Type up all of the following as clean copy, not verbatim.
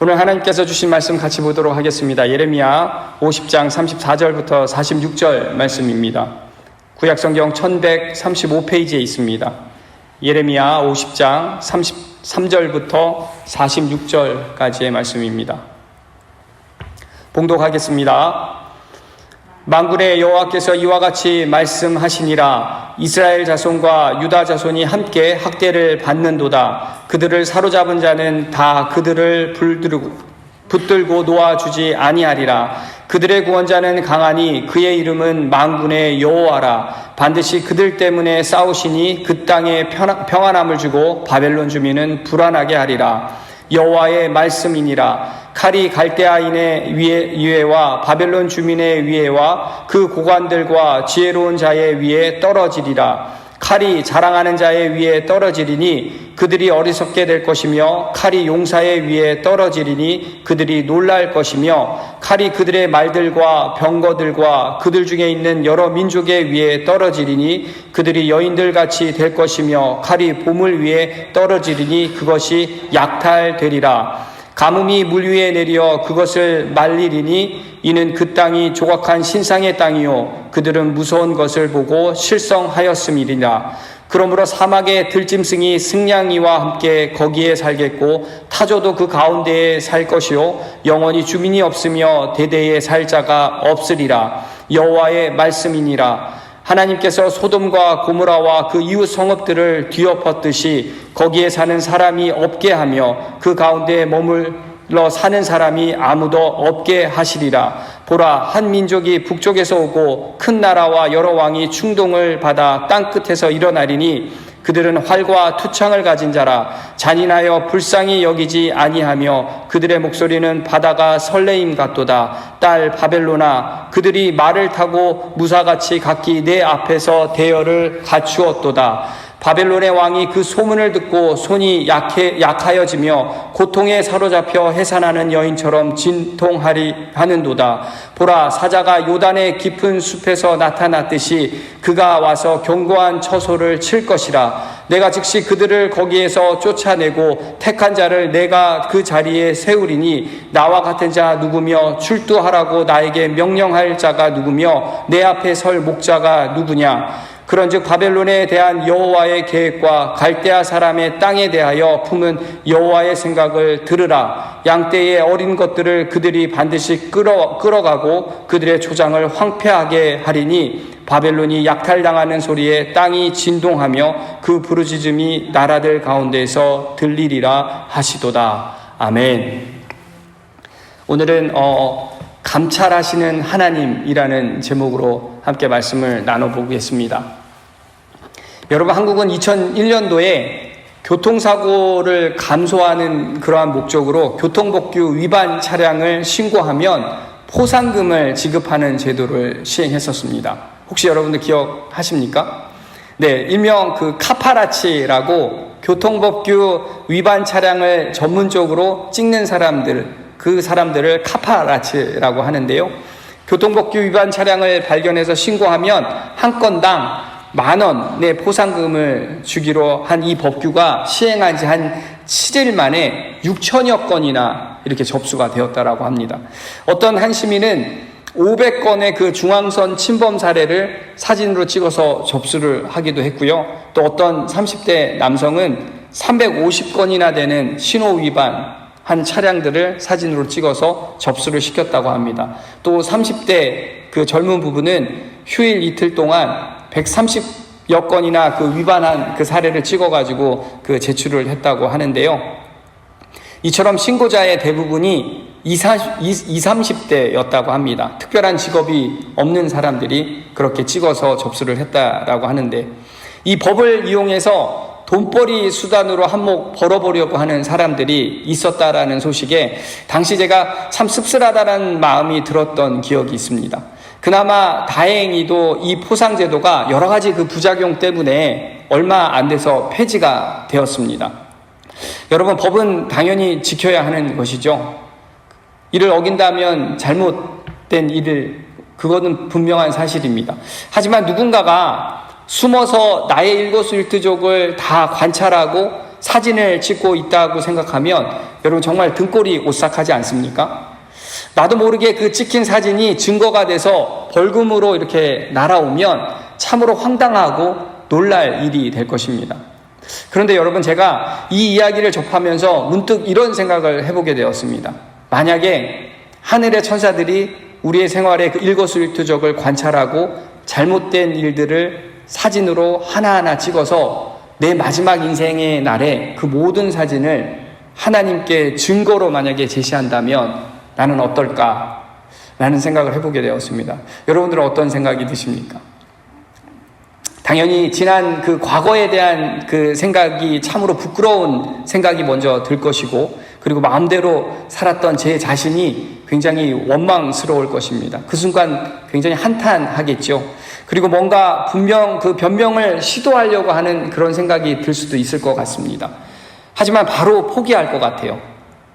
오늘 하나님께서 주신 말씀 같이 보도록 하겠습니다. 예레미야 50장 34절부터 46절 말씀입니다. 구약성경 1135페이지에 있습니다. 예레미야 50장 33절부터 46절까지의 말씀입니다. 봉독하겠습니다. 만군의 여호와께서 이와 같이 말씀하시니라. 이스라엘 자손과 유다 자손이 함께 학대를 받는도다. 그들을 사로잡은 자는 다 그들을 붙들고 놓아주지 아니하리라. 그들의 구원자는 강하니 그의 이름은 만군의 여호와라. 반드시 그들 때문에 싸우시니 그 땅에 평안함을 주고 바벨론 주민은 불안하게 하리라. 여호와의 말씀이니라. 칼이 갈대아인의 위에와 바벨론 주민의 위에와 그 고관들과 지혜로운 자의 위에 떨어지리라. 칼이 자랑하는 자의 위에 떨어지리니 그들이 어리석게 될 것이며 칼이 용사의 위에 떨어지리니 그들이 놀랄 것이며 칼이 그들의 말들과 병거들과 그들 중에 있는 여러 민족의 위에 떨어지리니 그들이 여인들같이 될 것이며 칼이 보물 위에 떨어지리니 그것이 약탈되리라. 가뭄이 물 위에 내려 그것을 말리리니 이는 그 땅이 조각한 신상의 땅이요 그들은 무서운 것을 보고 실성하였음이니라. 그러므로 사막의 들짐승이 승냥이와 함께 거기에 살겠고 타조도 그 가운데에 살 것이요 영원히 주민이 없으며 대대에 살 자가 없으리라. 여호와의 말씀이니라. 하나님께서 소돔과 고모라와 그 이웃 성읍들을 뒤엎었듯이 거기에 사는 사람이 없게 하며 그 가운데 머물러 사는 사람이 아무도 없게 하시리라. 보라, 한 민족이 북쪽에서 오고 큰 나라와 여러 왕이 충동을 받아 땅끝에서 일어나리니 그들은 활과 투창을 가진 자라. 잔인하여 불쌍히 여기지 아니하며 그들의 목소리는 바다가 설레임 같도다. 딸 바벨로나, 그들이 말을 타고 무사같이 각기 내 앞에서 대열을 갖추었도다. 바벨론의 왕이 그 소문을 듣고 손이 약하여지며 고통에 사로잡혀 해산하는 여인처럼 진통하리 하는도다. 보라, 사자가 요단의 깊은 숲에서 나타났듯이 그가 와서 견고한 처소를 칠 것이라. 내가 즉시 그들을 거기에서 쫓아내고 택한 자를 내가 그 자리에 세우리니 나와 같은 자 누구며 출두하라고 나에게 명령할 자가 누구며 내 앞에 설 목자가 누구냐. 그런즉 바벨론에 대한 여호와의 계획과 갈대아 사람의 땅에 대하여 품은 여호와의 생각을 들으라. 양떼의 어린 것들을 그들이 반드시 끌어가고 그들의 초장을 황폐하게 하리니 바벨론이 약탈당하는 소리에 땅이 진동하며 그 부르짖음이 나라들 가운데에서 들리리라 하시도다. 아멘. 오늘은 감찰하시는 하나님이라는 제목으로 함께 말씀을 나눠보겠습니다. 여러분, 한국은 2001년도에 교통사고를 감소하는 그러한 목적으로 교통법규 위반 차량을 신고하면 포상금을 지급하는 제도를 시행했었습니다. 혹시 여러분들 기억하십니까? 네, 일명 그 카파라치라고 교통법규 위반 차량을 전문적으로 찍는 그 사람들을 카파라치라고 하는데요. 교통법규 위반 차량을 발견해서 신고하면 한 건당 10,000원의 포상금을 주기로 한 이 법규가 시행한 지 한 7일 만에 6천여 건이나 이렇게 접수가 되었다라고 합니다. 어떤 한 시민은 500건의 그 중앙선 침범 사례를 사진으로 찍어서 접수를 하기도 했고요. 또 어떤 30대 남성은 350건이나 되는 신호 위반 한 차량들을 사진으로 찍어서 접수를 시켰다고 합니다. 또 30대 그 젊은 부부는 휴일 이틀 동안 130여 건이나 그 위반한 그 사례를 찍어가지고 그 제출을 했다고 하는데요. 이처럼 신고자의 대부분이 30대였다고 합니다. 특별한 직업이 없는 사람들이 그렇게 찍어서 접수를 했다라고 하는데, 이 법을 이용해서 돈벌이 수단으로 한몫 벌어보려고 하는 사람들이 있었다라는 소식에 당시 제가 참 씁쓸하다는 마음이 들었던 기억이 있습니다. 그나마 다행히도 이 포상제도가 여러 가지 그 부작용 때문에 얼마 안 돼서 폐지가 되었습니다. 여러분, 법은 당연히 지켜야 하는 것이죠. 이를 어긴다면 잘못된 일을, 그거는 분명한 사실입니다. 하지만 누군가가 숨어서 나의 일거수일투족을 다 관찰하고 사진을 찍고 있다고 생각하면 여러분 정말 등골이 오싹하지 않습니까? 나도 모르게 그 찍힌 사진이 증거가 돼서 벌금으로 이렇게 날아오면 참으로 황당하고 놀랄 일이 될 것입니다. 그런데 여러분, 제가 이 이야기를 접하면서 문득 이런 생각을 해보게 되었습니다. 만약에 하늘의 천사들이 우리의 생활의 그 일거수일투족을 관찰하고 잘못된 일들을 사진으로 하나하나 찍어서 내 마지막 인생의 날에 그 모든 사진을 하나님께 증거로 만약에 제시한다면 나는 어떨까? 라는 생각을 해보게 되었습니다. 여러분들은 어떤 생각이 드십니까? 당연히 지난 그 과거에 대한 그 생각이 참으로 부끄러운 생각이 먼저 들 것이고, 그리고 마음대로 살았던 제 자신이 굉장히 원망스러울 것입니다. 그 순간 굉장히 한탄하겠죠. 그리고 뭔가 분명 그 변명을 시도하려고 하는 그런 생각이 들 수도 있을 것 같습니다. 하지만 바로 포기할 것 같아요.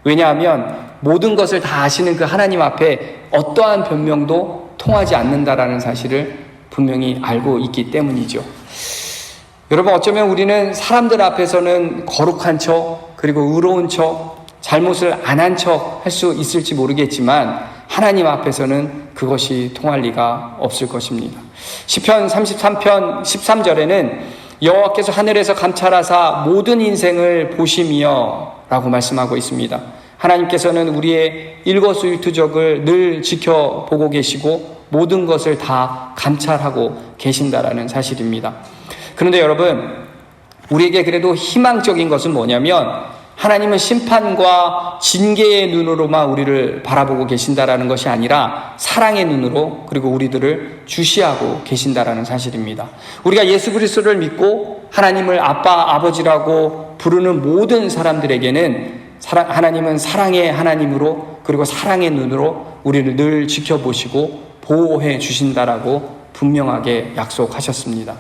왜냐하면 모든 것을 다 아시는 그 하나님 앞에 어떠한 변명도 통하지 않는다라는 사실을 분명히 알고 있기 때문이죠. 여러분, 어쩌면 우리는 사람들 앞에서는 거룩한 척, 그리고 의로운 척, 잘못을 안 한 척 할 수 있을지 모르겠지만 하나님 앞에서는 그것이 통할 리가 없을 것입니다. 시편 33편 13절에는 여호와께서 하늘에서 감찰하사 모든 인생을 보시며 라고 말씀하고 있습니다. 하나님께서는 우리의 일거수일투족을 늘 지켜보고 계시고 모든 것을 다 감찰하고 계신다라는 사실입니다. 그런데 여러분, 우리에게 그래도 희망적인 것은 뭐냐면 하나님은 심판과 징계의 눈으로만 우리를 바라보고 계신다라는 것이 아니라 사랑의 눈으로, 그리고 우리들을 주시하고 계신다라는 사실입니다. 우리가 예수 그리스도를 믿고 하나님을 아빠, 아버지라고 부르는 모든 사람들에게는 하나님은 사랑의 하나님으로, 그리고 사랑의 눈으로 우리를 늘 지켜보시고 보호해 주신다라고 분명하게 약속하셨습니다.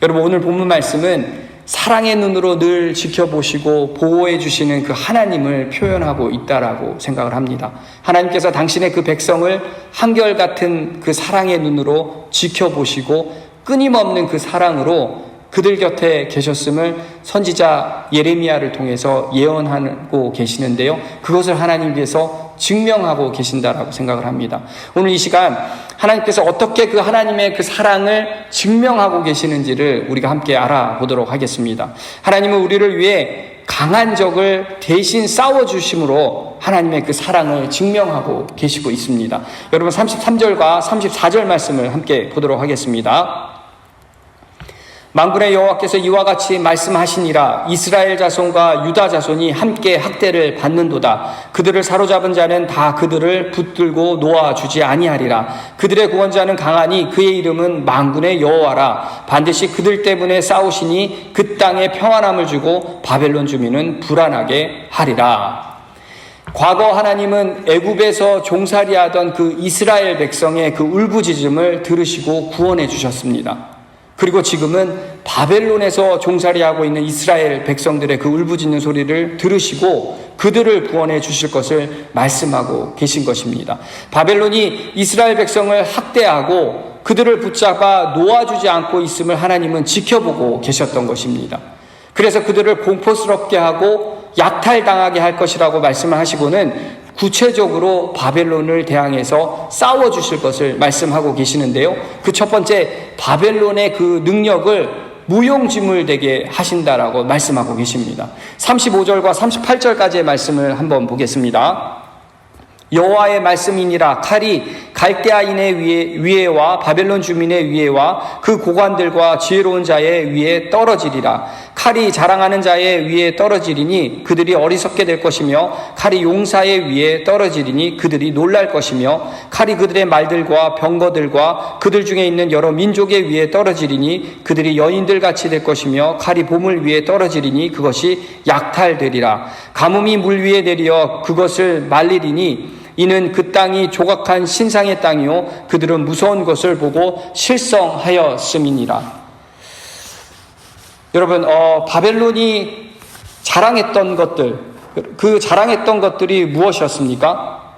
여러분, 오늘 본문 말씀은 사랑의 눈으로 늘 지켜보시고 보호해 주시는 그 하나님을 표현하고 있다라고 생각을 합니다. 하나님께서 당신의 그 백성을 한결같은 그 사랑의 눈으로 지켜보시고 끊임없는 그 사랑으로 그들 곁에 계셨음을 선지자 예레미야를 통해서 예언하고 계시는데요. 그것을 하나님께서 증명하고 계신다라고 생각을 합니다. 오늘 이 시간 하나님께서 어떻게 그 하나님의 그 사랑을 증명하고 계시는지를 우리가 함께 알아보도록 하겠습니다. 하나님은 우리를 위해 강한 적을 대신 싸워주심으로 하나님의 그 사랑을 증명하고 계시고 있습니다. 여러분, 33절과 34절 말씀을 함께 보도록 하겠습니다. 만군의 여호와께서 이와 같이 말씀하시니라. 이스라엘 자손과 유다 자손이 함께 학대를 받는도다. 그들을 사로잡은 자는 다 그들을 붙들고 놓아주지 아니하리라. 그들의 구원자는 강하니 그의 이름은 만군의 여호와라. 반드시 그들 때문에 싸우시니 그 땅에 평안함을 주고 바벨론 주민은 불안하게 하리라. 과거 하나님은 애굽에서 종살이하던 그 이스라엘 백성의 그 울부짖음을 들으시고 구원해 주셨습니다. 그리고 지금은 바벨론에서 종살이하고 있는 이스라엘 백성들의 그 울부짖는 소리를 들으시고 그들을 구원해 주실 것을 말씀하고 계신 것입니다. 바벨론이 이스라엘 백성을 학대하고 그들을 붙잡아 놓아주지 않고 있음을 하나님은 지켜보고 계셨던 것입니다. 그래서 그들을 공포스럽게 하고 약탈당하게 할 것이라고 말씀을 하시고는 구체적으로 바벨론을 대항해서 싸워주실 것을 말씀하고 계시는데요. 그 첫 번째, 바벨론의 그 능력을 무용지물되게 하신다라고 말씀하고 계십니다. 35절과 38절까지의 말씀을 한번 보겠습니다. 여호와의 말씀이니라. 칼이 갈대아인의 위에와 바벨론 주민의 위에와 그 고관들과 지혜로운 자의 위에 떨어지리라. 칼이 자랑하는 자의 위에 떨어지리니 그들이 어리석게 될 것이며 칼이 용사의 위에 떨어지리니 그들이 놀랄 것이며 칼이 그들의 말들과 병거들과 그들 중에 있는 여러 민족의 위에 떨어지리니 그들이 여인들 같이 될 것이며 칼이 보물 위에 떨어지리니 그것이 약탈되리라. 가뭄이 물 위에 내려 그것을 말리리니 이는 그 땅이 조각한 신상의 땅이요 그들은 무서운 것을 보고 실성하였음이니라. 여러분, 바벨론이 자랑했던 것들, 그 자랑했던 것들이 무엇이었습니까?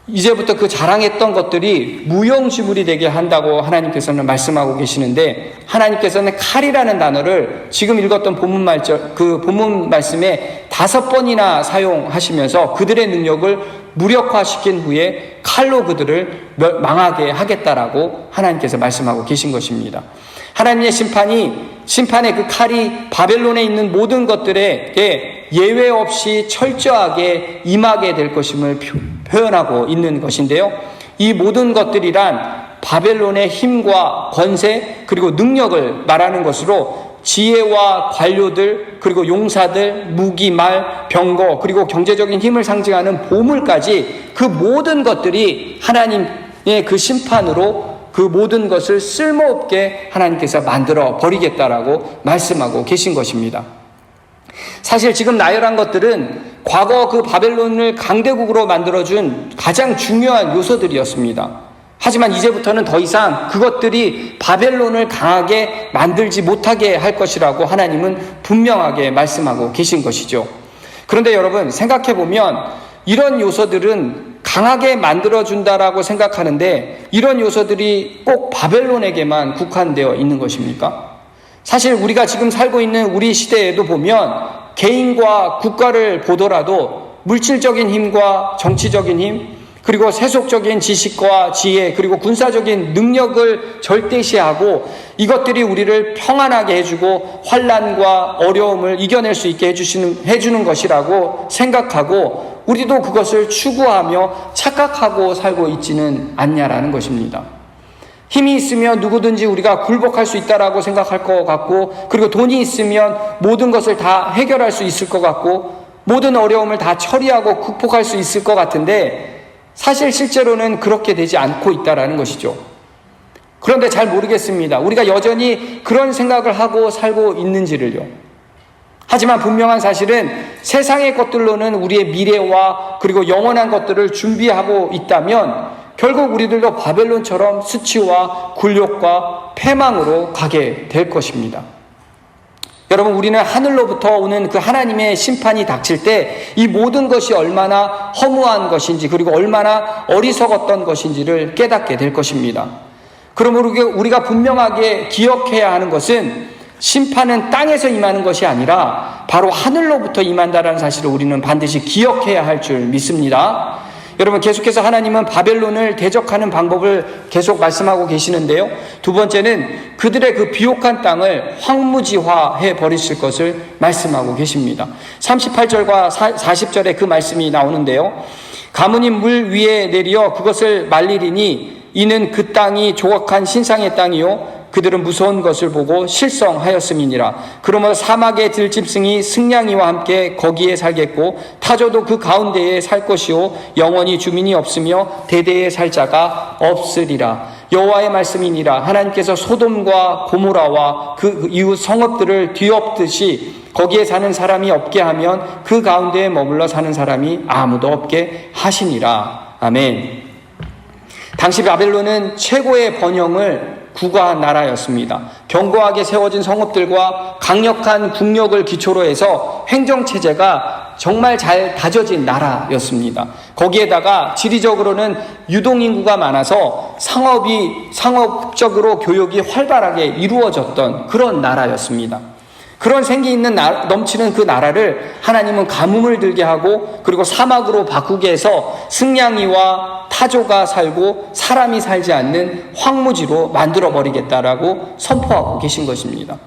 이제부터 그 자랑했던 것들이 무용지물이 되게 한다고 하나님께서는 말씀하고 계시는데, 하나님께서는 칼이라는 단어를 지금 읽었던 본문 말씀에 5번이나 사용하시면서 그들의 능력을 무력화시킨 후에 칼로 그들을 망하게 하겠다라고 하나님께서 말씀하고 계신 것입니다. 하나님의 심판의 그 칼이 바벨론에 있는 모든 것들에게 예외 없이 철저하게 임하게 될 것임을 표현하고 있는 것인데요. 이 모든 것들이란 바벨론의 힘과 권세 그리고 능력을 말하는 것으로 지혜와 관료들 그리고 용사들, 무기, 말, 병거 그리고 경제적인 힘을 상징하는 보물까지 그 모든 것들이 하나님의 그 심판으로 그 모든 것을 쓸모없게 하나님께서 만들어 버리겠다라고 말씀하고 계신 것입니다. 사실 지금 나열한 것들은 과거 그 바벨론을 강대국으로 만들어준 가장 중요한 요소들이었습니다. 하지만 이제부터는 더 이상 그것들이 바벨론을 강하게 만들지 못하게 할 것이라고 하나님은 분명하게 말씀하고 계신 것이죠. 그런데 여러분, 생각해보면 이런 요소들은 강하게 만들어준다라고 생각하는데 이런 요소들이 꼭 바벨론에게만 국한되어 있는 것입니까? 사실 우리가 지금 살고 있는 우리 시대에도 보면 개인과 국가를 보더라도 물질적인 힘과 정치적인 힘 그리고 세속적인 지식과 지혜 그리고 군사적인 능력을 절대시하고 이것들이 우리를 평안하게 해주고 환난과 어려움을 이겨낼 수 있게 해주는 것이라고 생각하고 우리도 그것을 추구하며 착각하고 살고 있지는 않냐라는 것입니다. 힘이 있으면 누구든지 우리가 굴복할 수 있다라고 생각할 것 같고 그리고 돈이 있으면 모든 것을 다 해결할 수 있을 것 같고 모든 어려움을 다 처리하고 극복할 수 있을 것 같은데 사실 실제로는 그렇게 되지 않고 있다라는 것이죠. 그런데 잘 모르겠습니다. 우리가 여전히 그런 생각을 하고 살고 있는지를요. 하지만 분명한 사실은 세상의 것들로는 우리의 미래와 그리고 영원한 것들을 준비하고 있다면 결국 우리들도 바벨론처럼 수치와 굴욕과 패망으로 가게 될 것입니다. 여러분, 우리는 하늘로부터 오는 그 하나님의 심판이 닥칠 때 이 모든 것이 얼마나 허무한 것인지 그리고 얼마나 어리석었던 것인지를 깨닫게 될 것입니다. 그러므로 우리가 분명하게 기억해야 하는 것은 심판은 땅에서 임하는 것이 아니라 바로 하늘로부터 임한다는 사실을 우리는 반드시 기억해야 할 줄 믿습니다. 여러분, 계속해서 하나님은 바벨론을 대적하는 방법을 계속 말씀하고 계시는데요. 두 번째는 그들의 그 비옥한 땅을 황무지화해 버리실 것을 말씀하고 계십니다. 38절과 40절에 그 말씀이 나오는데요. 가문이 물 위에 내리어 그것을 말리리니 이는 그 땅이 조각한 신상의 땅이요 그들은 무서운 것을 보고 실성하였음이니라. 그러므로 사막의 들짐승이 승냥이와 함께 거기에 살겠고 타조도 그 가운데에 살 것이요 영원히 주민이 없으며 대대에 살 자가 없으리라. 여호와의 말씀이니라. 하나님께서 소돔과 고모라와 그 이웃 성읍들을 뒤엎듯이 거기에 사는 사람이 없게 하면 그 가운데에 머물러 사는 사람이 아무도 없게 하시니라. 아멘. 당시 바벨론은 최고의 번영을 구가한 나라였습니다. 견고하게 세워진 성읍들과 강력한 국력을 기초로 해서 행정체제가 정말 잘 다져진 나라였습니다. 거기에다가 지리적으로는 유동인구가 많아서 상업적으로 교역이 활발하게 이루어졌던 그런 나라였습니다. 그런 생기 있는 넘치는 그 나라를 하나님은 가뭄을 들게 하고 그리고 사막으로 바꾸게 해서 승냥이와 타조가 살고 사람이 살지 않는 황무지로 만들어버리겠다라고 선포하고 계신 것입니다.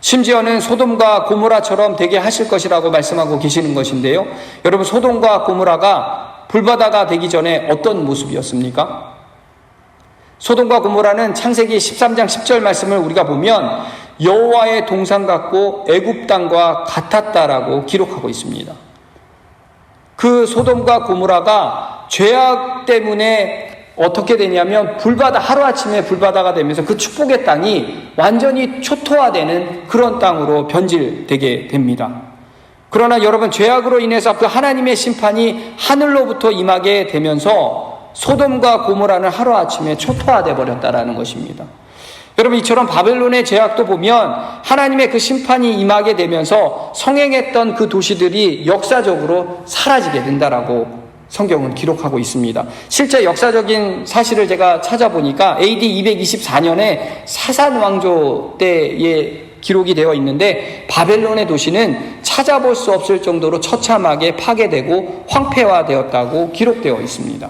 심지어는 소돔과 고모라처럼 되게 하실 것이라고 말씀하고 계시는 것인데요. 여러분, 소돔과 고모라가 불바다가 되기 전에 어떤 모습이었습니까? 소돔과 고모라는 창세기 13장 10절 말씀을 우리가 보면 여호와의 동산 같고 애굽 땅과 같았다라고 기록하고 있습니다. 그 소돔과 고모라가 죄악 때문에 어떻게 되냐면 하루아침에 불바다가 되면서 그 축복의 땅이 완전히 초토화되는 그런 땅으로 변질되게 됩니다. 그러나 여러분, 죄악으로 인해서 그 하나님의 심판이 하늘로부터 임하게 되면서 소돔과 고모라는 하루아침에 초토화돼 버렸다라는 것입니다. 여러분, 이처럼 바벨론의 죄악도 보면 하나님의 그 심판이 임하게 되면서 성행했던 그 도시들이 역사적으로 사라지게 된다라고 성경은 기록하고 있습니다. 실제 역사적인 사실을 제가 찾아보니까 AD 224년에 사산 왕조 때에 기록이 되어 있는데 바벨론의 도시는 찾아볼 수 없을 정도로 처참하게 파괴되고 황폐화되었다고 기록되어 있습니다.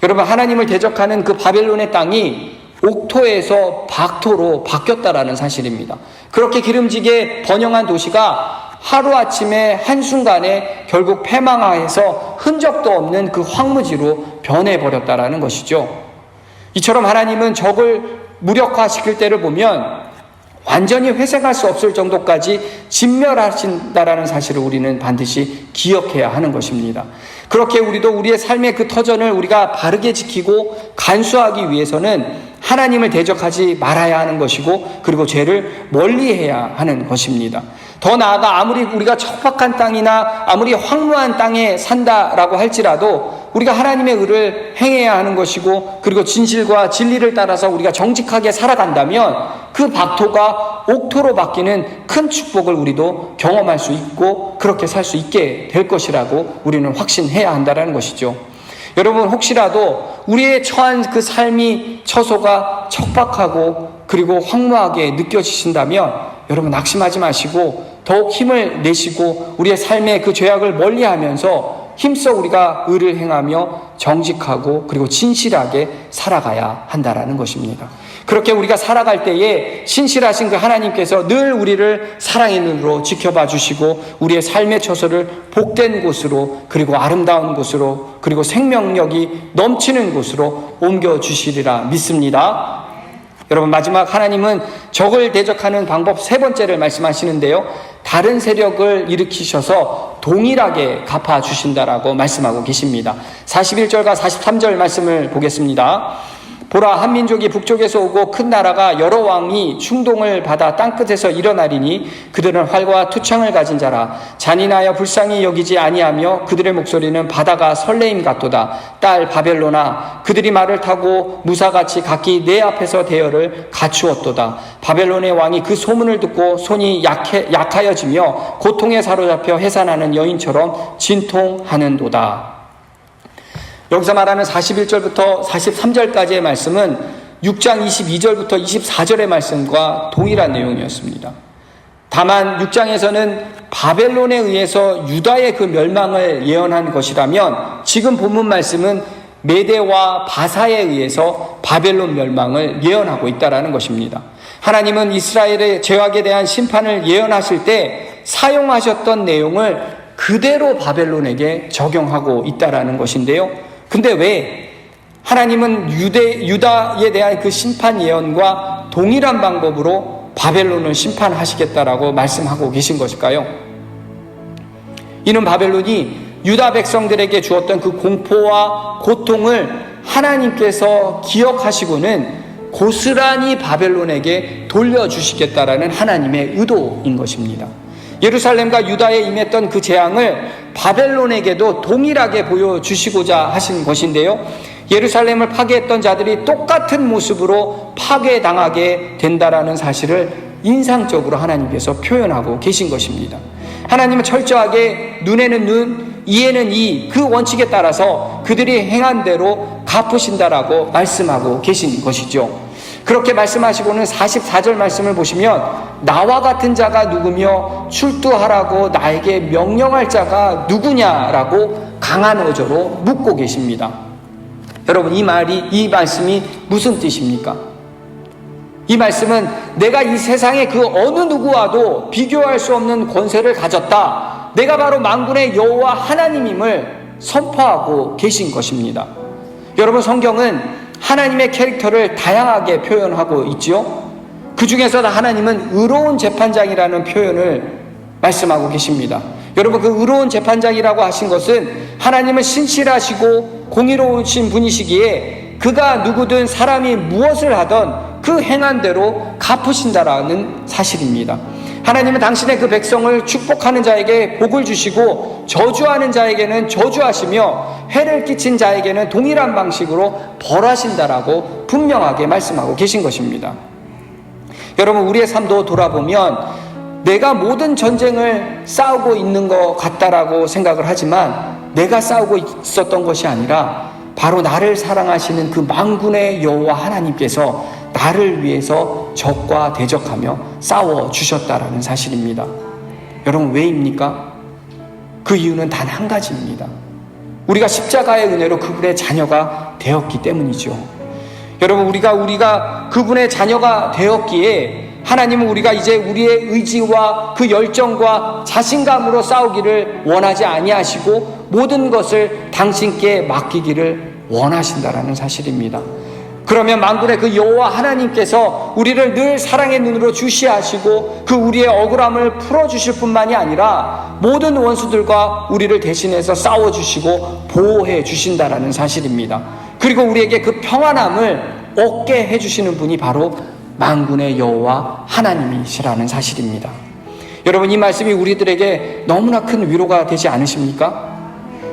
여러분, 하나님을 대적하는 그 바벨론의 땅이 옥토에서 박토로 바뀌었다라는 사실입니다. 그렇게 기름지게 번영한 도시가 하루아침에 한순간에 결국 패망하여서 흔적도 없는 그 황무지로 변해버렸다라는 것이죠. 이처럼 하나님은 적을 무력화시킬 때를 보면 완전히 회생할 수 없을 정도까지 진멸하신다라는 사실을 우리는 반드시 기억해야 하는 것입니다. 그렇게 우리도 우리의 삶의 그 터전을 우리가 바르게 지키고 간수하기 위해서는 하나님을 대적하지 말아야 하는 것이고, 그리고 죄를 멀리해야 하는 것입니다. 더 나아가 아무리 우리가 척박한 땅이나 아무리 황무한 땅에 산다라고 할지라도 우리가 하나님의 의를 행해야 하는 것이고, 그리고 진실과 진리를 따라서 우리가 정직하게 살아간다면 그 박토가 옥토로 바뀌는 큰 축복을 우리도 경험할 수 있고 그렇게 살 수 있게 될 것이라고 우리는 확신해야 한다는 것이죠. 여러분, 혹시라도 우리의 처한 그 삶이 처소가 척박하고 그리고 황무하게 느껴지신다면 여러분, 낙심하지 마시고 더욱 힘을 내시고 우리의 삶의 그 죄악을 멀리하면서 힘써 우리가 의를 행하며 정직하고 그리고 진실하게 살아가야 한다라는 것입니다. 그렇게 우리가 살아갈 때에 신실하신 그 하나님께서 늘 우리를 사랑의 눈으로 지켜봐 주시고 우리의 삶의 처소를 복된 곳으로, 그리고 아름다운 곳으로, 그리고 생명력이 넘치는 곳으로 옮겨주시리라 믿습니다. 여러분, 마지막 하나님은 적을 대적하는 방법 세 번째를 말씀하시는데요, 다른 세력을 일으키셔서 동일하게 갚아주신다라고 말씀하고 계십니다. 41절과 43절 말씀을 보겠습니다. 보라, 한 민족이 북쪽에서 오고 큰 나라가 여러 왕이 충동을 받아 땅끝에서 일어나리니 그들은 활과 투창을 가진 자라. 잔인하여 불쌍히 여기지 아니하며 그들의 목소리는 바다가 설레임 같도다. 딸 바벨로나, 그들이 말을 타고 무사같이 각기 내 앞에서 대열을 갖추었도다. 바벨론의 왕이 그 소문을 듣고 손이 약하여지며 고통에 사로잡혀 해산하는 여인처럼 진통하는도다. 여기서 말하는 41절부터 43절까지의 말씀은 6장 22절부터 24절의 말씀과 동일한 내용이었습니다. 다만 6장에서는 바벨론에 의해서 유다의 그 멸망을 예언한 것이라면, 지금 본문 말씀은 메대와 바사에 의해서 바벨론 멸망을 예언하고 있다는 것입니다. 하나님은 이스라엘의 죄악에 대한 심판을 예언하실 때 사용하셨던 내용을 그대로 바벨론에게 적용하고 있다는 것인데요, 근데 왜 하나님은 유다에 대한 그 심판 예언과 동일한 방법으로 바벨론을 심판하시겠다라고 말씀하고 계신 것일까요? 이는 바벨론이 유다 백성들에게 주었던 그 공포와 고통을 하나님께서 기억하시고는 고스란히 바벨론에게 돌려주시겠다라는 하나님의 의도인 것입니다. 예루살렘과 유다에 임했던 그 재앙을 바벨론에게도 동일하게 보여주시고자 하신 것인데요, 예루살렘을 파괴했던 자들이 똑같은 모습으로 파괴당하게 된다라는 사실을 인상적으로 하나님께서 표현하고 계신 것입니다. 하나님은 철저하게 눈에는 눈, 이에는 이, 그 원칙에 따라서 그들이 행한 대로 갚으신다라고 말씀하고 계신 것이죠. 그렇게 말씀하시고는 44절 말씀을 보시면 나와 같은 자가 누구며 출두하라고 나에게 명령할 자가 누구냐라고 강한 어조로 묻고 계십니다. 여러분, 이 말씀이 무슨 뜻입니까? 이 말씀은 내가 이 세상의 그 어느 누구와도 비교할 수 없는 권세를 가졌다, 내가 바로 만군의 여호와 하나님임을 선포하고 계신 것입니다. 여러분, 성경은 하나님의 캐릭터를 다양하게 표현하고 있지요. 그 중에서 하나님은 의로운 재판장이라는 표현을 말씀하고 계십니다. 여러분, 그 의로운 재판장이라고 하신 것은 하나님은 신실하시고 공의로우신 분이시기에 그가 누구든 사람이 무엇을 하던 그 행한 대로 갚으신다라는 사실입니다. 하나님은 당신의 그 백성을 축복하는 자에게 복을 주시고 저주하는 자에게는 저주하시며 해를 끼친 자에게는 동일한 방식으로 벌하신다라고 분명하게 말씀하고 계신 것입니다. 여러분, 우리의 삶도 돌아보면 내가 모든 전쟁을 싸우고 있는 것 같다라고 생각을 하지만 내가 싸우고 있었던 것이 아니라 바로 나를 사랑하시는 그 만군의 여호와 하나님께서 나를 위해서 적과 대적하며 싸워주셨다라는 사실입니다. 여러분, 왜입니까? 그 이유는 단 한 가지입니다. 우리가 십자가의 은혜로 그분의 자녀가 되었기 때문이죠. 여러분, 우리가 그분의 자녀가 되었기에 하나님은 우리가 이제 우리의 의지와 그 열정과 자신감으로 싸우기를 원하지 아니하시고 모든 것을 당신께 맡기기를 원하신다라는 사실입니다. 그러면 만군의 그 여호와 하나님께서 우리를 늘 사랑의 눈으로 주시하시고 그 우리의 억울함을 풀어주실 뿐만이 아니라 모든 원수들과 우리를 대신해서 싸워주시고 보호해 주신다라는 사실입니다. 그리고 우리에게 그 평안함을 얻게 해주시는 분이 바로 만군의 여호와 하나님이시라는 사실입니다. 여러분, 이 말씀이 우리들에게 너무나 큰 위로가 되지 않으십니까?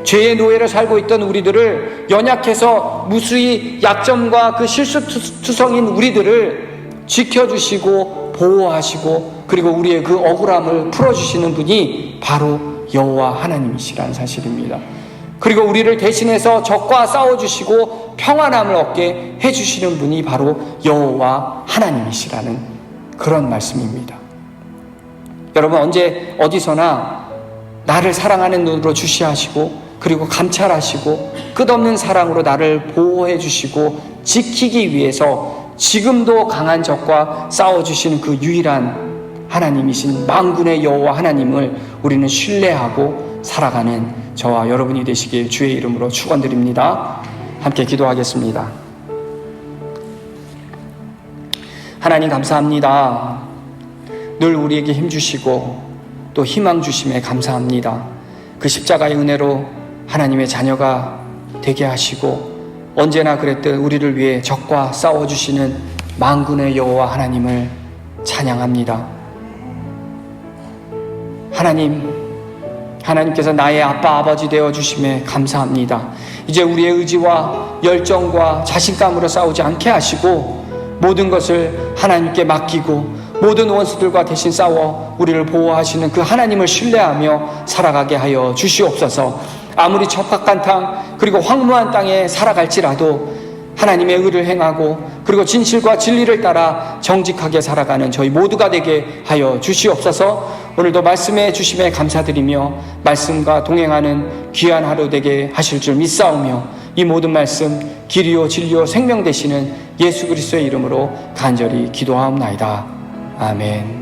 죄의 노예로 살고 있던 우리들을, 연약해서 무수히 약점과 그 실수투성인 우리들을 지켜주시고 보호하시고 그리고 우리의 그 억울함을 풀어주시는 분이 바로 여호와 하나님이시라는 사실입니다. 그리고 우리를 대신해서 적과 싸워주시고 평안함을 얻게 해주시는 분이 바로 여호와 하나님이시라는 그런 말씀입니다. 여러분, 언제 어디서나 나를 사랑하는 눈으로 주시하시고 그리고 감찰하시고 끝없는 사랑으로 나를 보호해 주시고 지키기 위해서 지금도 강한 적과 싸워주시는 그 유일한 하나님이신 만군의 여호와 하나님을 우리는 신뢰하고 살아가는 저와 여러분이 되시길 주의 이름으로 축원드립니다. 함께 기도하겠습니다. 하나님, 감사합니다. 늘 우리에게 힘주시고 또 희망 주심에 감사합니다. 그 십자가의 은혜로 하나님의 자녀가 되게 하시고 언제나 그랬듯 우리를 위해 적과 싸워주시는 만군의 여호와 하나님을 찬양합니다. 하나님께서 나의 아빠 아버지 되어주심에 감사합니다. 이제 우리의 의지와 열정과 자신감으로 싸우지 않게 하시고 모든 것을 하나님께 맡기고 모든 원수들과 대신 싸워 우리를 보호하시는 그 하나님을 신뢰하며 살아가게 하여 주시옵소서. 아무리 척박한 땅 그리고 황무한 땅에 살아갈지라도 하나님의 의를 행하고 그리고 진실과 진리를 따라 정직하게 살아가는 저희 모두가 되게 하여 주시옵소서. 오늘도 말씀해 주심에 감사드리며 말씀과 동행하는 귀한 하루 되게 하실 줄 믿사오며 이 모든 말씀 길이요 진리요 생명 되시는 예수 그리스도의 이름으로 간절히 기도하옵나이다. 아멘.